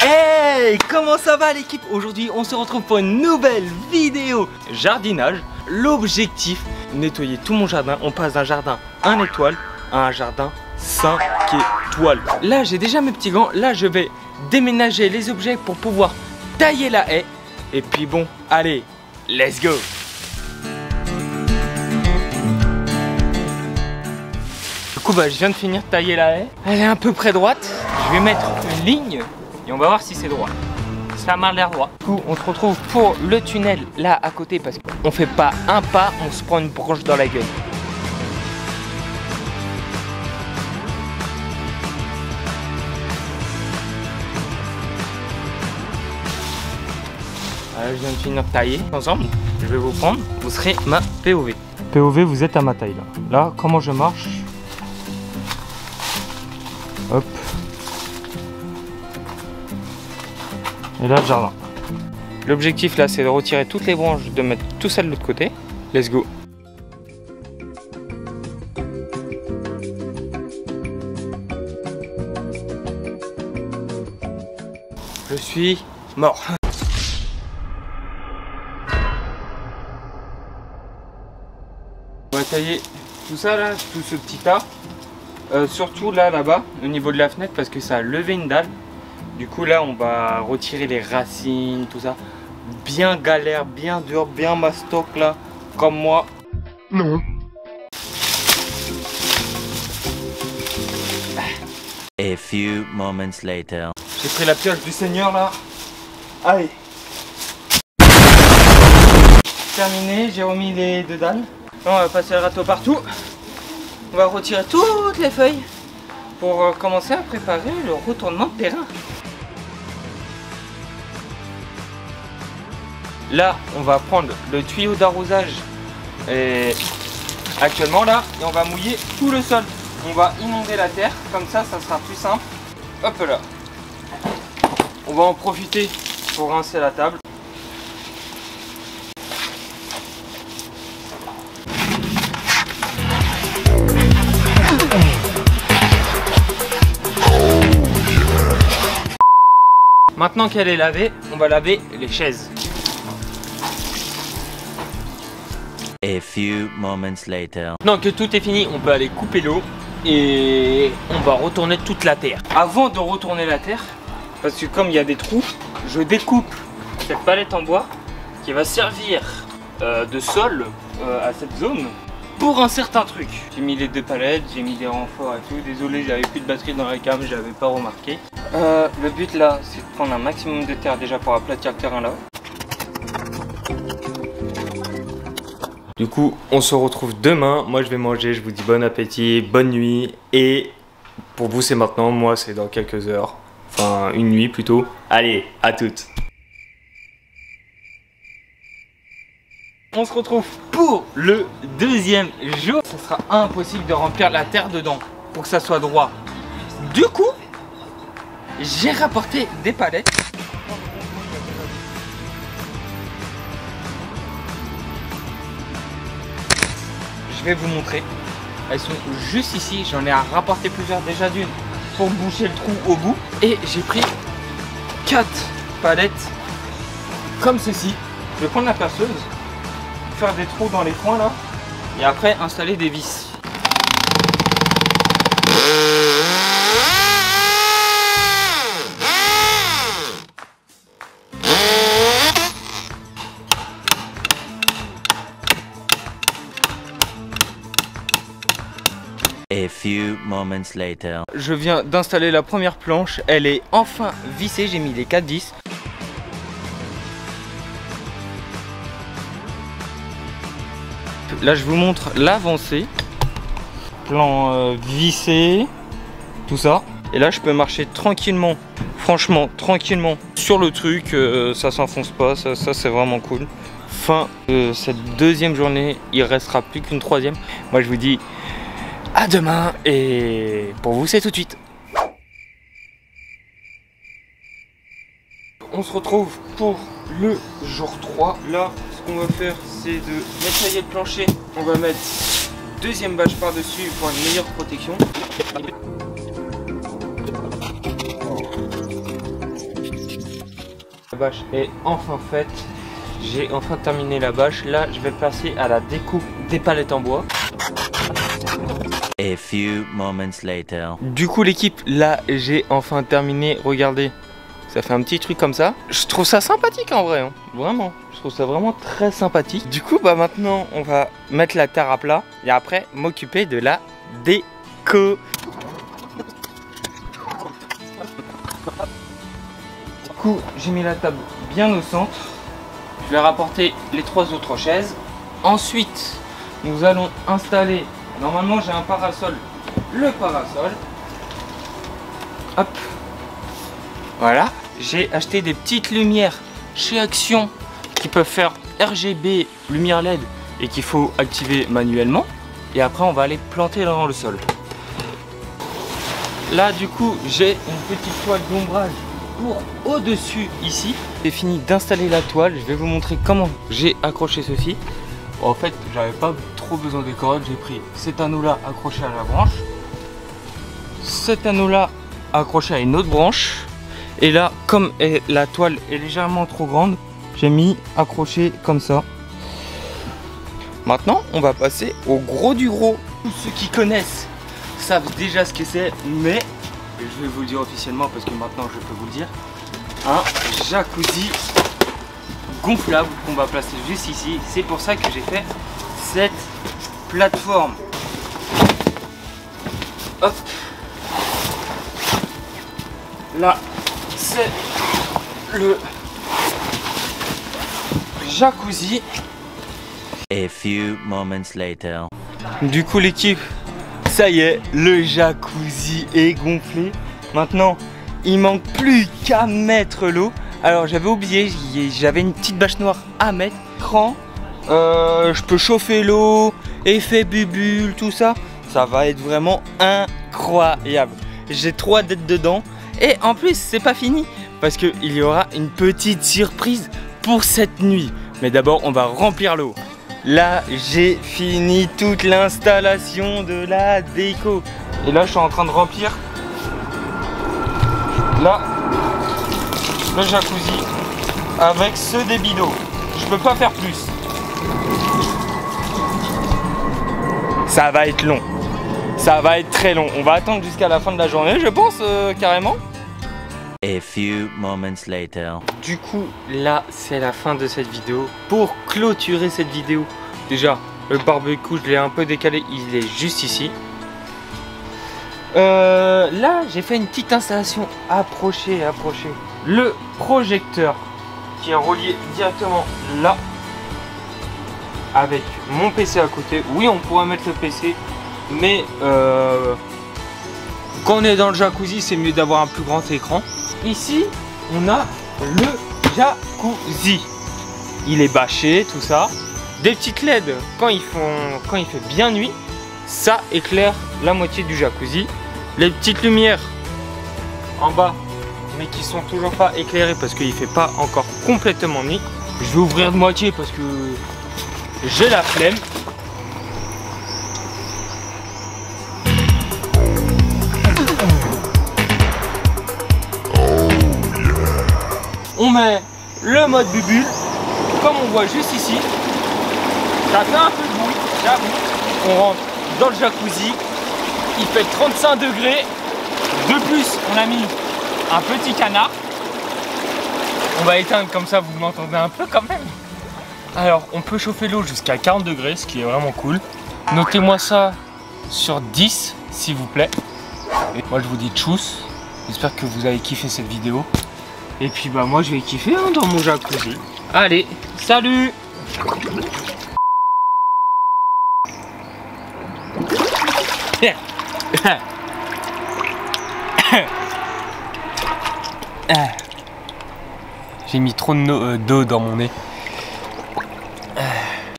Hey, comment ça va l'équipe? Aujourd'hui on se retrouve pour une nouvelle vidéo jardinage. L'objectif, nettoyer tout mon jardin. On passe d'un jardin 1 étoile à un jardin 5 étoiles. Là j'ai déjà mes petits gants. Là je vais déménager les objets pour pouvoir tailler la haie. Et puis bon, allez, let's go. Du coup bah je viens de finir de tailler la haie. Elle est un peu près droite. Je vais mettre une ligne et on va voir si c'est droit. Ça m'a l'air droit. Du coup on se retrouve pour le tunnel là à côté parce qu'on fait pas un pas, on se prend une branche dans la gueule. Je viens de finir de tailler. Ensemble, je vais vous prendre. Vous serez ma POV. POV, vous êtes à ma taille là. Là, comment je marche? Hop. Et là, le jardin. L'objectif là, c'est de retirer toutes les branches, de mettre tout ça de l'autre côté. Let's go. Je suis mort. On va tailler tout ça là, tout ce petit tas. Surtout là-bas, au niveau de la fenêtre, parce que ça a levé une dalle. Du coup là, on va retirer les racines, tout ça. Bien galère, bien dur, bien mastoc là, comme moi. Non. A few moments later. J'ai pris la pioche du Seigneur là. Allez. Terminé, j'ai remis les deux dalles. On va passer le râteau partout. On va retirer toutes les feuilles pour commencer à préparer le retournement de terrain. Là, on va prendre le tuyau d'arrosage actuellement là et on va mouiller tout le sol. On va inonder la terre, comme ça sera plus simple. Hop là. On va en profiter pour rincer la table. Maintenant qu'elle est lavée, on va laver les chaises. A few moments later. Maintenant que tout est fini, on peut aller couper l'eau et on va retourner toute la terre. Avant de retourner la terre, parce que comme il y a des trous, je découpe cette palette en bois qui va servir de sol à cette zone pour un certain truc. J'ai mis les deux palettes, j'ai mis des renforts et tout. Désolé, j'avais plus de batterie dans la cam, j'avais pas remarqué. Le but là, c'est de prendre un maximum de terre déjà pour aplatir le terrain là. Du coup, on se retrouve demain. Moi, je vais manger. Je vous dis bon appétit, bonne nuit. Et pour vous, c'est maintenant. Moi, c'est dans quelques heures. Enfin, une nuit plutôt. Allez, à toutes. On se retrouve pour le deuxième jour. Ce sera impossible de remplir la terre dedans pour que ça soit droit. Du coup, j'ai rapporté des palettes. Je vais vous montrer. Elles sont juste ici. J'en ai rapporté plusieurs déjà d'une pour boucher le trou au bout. Et j'ai pris 4 palettes comme ceci. Je vais prendre la perceuse, faire des trous dans les coins là et après installer des vis. A few moments later. Je viens d'installer la première planche, elle est enfin vissée, j'ai mis les 4 vis. Là je vous montre l'avancée, plan vissé, tout ça. Et là je peux marcher tranquillement, franchement tranquillement sur le truc, ça s'enfonce pas, ça c'est vraiment cool. Fin de cette deuxième journée, il restera plus qu'une troisième. Moi je vous dis à demain et pour vous c'est tout de suite. On se retrouve pour le jour 3. Là ce qu'on va faire c'est de nettoyer le plancher. On va mettre deuxième bâche par dessus pour une meilleure protection. La bâche est enfin faite. J'ai enfin terminé la bâche. Là, je vais passer à la découpe des palettes en bois. A few moments later. Du coup, l'équipe, là, j'ai enfin terminé. Regardez, ça fait un petit truc comme ça. Je trouve ça sympathique en vrai, hein. Vraiment. Je trouve ça vraiment très sympathique. Du coup, bah maintenant, on va mettre la terre à plat et après m'occuper de la déco. Du coup, j'ai mis la table bien au centre. Je vais rapporter les 3 autres chaises. Ensuite, nous allons installer. Normalement, j'ai un parasol. Le parasol. Hop. Voilà. J'ai acheté des petites lumières chez Action qui peuvent faire RGB, lumière LED et qu'il faut activer manuellement. Et après, on va aller planter dans le sol. Là, du coup, j'ai une petite toile d'ombrage pour au-dessus ici. J'ai fini d'installer la toile. Je vais vous montrer comment j'ai accroché ceci. Bon, en fait, j'avais pas trop besoin des cordes. J'ai pris cet anneau-là accroché à la branche. Cet anneau-là accroché à une autre branche. Et là, comme la toile est légèrement trop grande, j'ai mis accroché comme ça. Maintenant, on va passer au gros du gros. Tous ceux qui connaissent savent déjà ce que c'est, mais je vais vous le dire officiellement parce que maintenant je peux vous le dire. Un jacuzzi gonflable qu'on va placer juste ici. C'est pour ça que j'ai fait cette plateforme. Hop. Là, c'est le jacuzzi. A few moments later. Du coup, l'équipe, ça y est, le jacuzzi est gonflé. Maintenant, il manque plus qu'à mettre l'eau. Alors, j'avais oublié, j'avais une petite bâche noire à mettre. Écran, je peux chauffer l'eau, effet bubule, tout ça. Ça va être vraiment incroyable. J'ai trop hâte d'être dedans. Et en plus, c'est pas fini parce qu'il y aura une petite surprise pour cette nuit. Mais d'abord, on va remplir l'eau. Là, j'ai fini toute l'installation de la déco. Et là, je suis en train de remplir là le jacuzzi avec ce débit d'eau. Je peux pas faire plus. Ça va être long. Ça va être très long. On va attendre jusqu'à la fin de la journée, je pense, carrément. A few moments later. Du coup, là, c'est la fin de cette vidéo. Pour clôturer cette vidéo, déjà, le barbecue, je l'ai un peu décalé, il est juste ici. Là, j'ai fait une petite installation. Approchez. Le projecteur qui est relié directement là, avec mon PC à côté. Oui, on pourra mettre le PC, mais quand on est dans le jacuzzi, c'est mieux d'avoir un plus grand écran. Ici, on a le jacuzzi. Il est bâché, tout ça. Des petites LED quand il fait bien nuit, ça éclaire la moitié du jacuzzi. Les petites lumières en bas, mais qui sont toujours pas éclairées parce qu'il fait pas encore complètement nuit. Je vais ouvrir de moitié parce que j'ai la flemme. On met le mode bubule, comme on voit juste ici. Ça fait un peu de bruit, j'avoue. On rentre dans le jacuzzi, il fait 35 degrés. De plus, on a mis un petit canard. On va éteindre comme ça, vous m'entendez un peu quand même. Alors, on peut chauffer l'eau jusqu'à 40 degrés, ce qui est vraiment cool. Notez-moi ça sur 10, s'il vous plaît. Et moi, je vous dis tchuss. J'espère que vous avez kiffé cette vidéo. Et puis bah moi je vais kiffer hein, dans mon jacuzzi. Allez, salut. J'ai mis trop d'eau dans mon nez.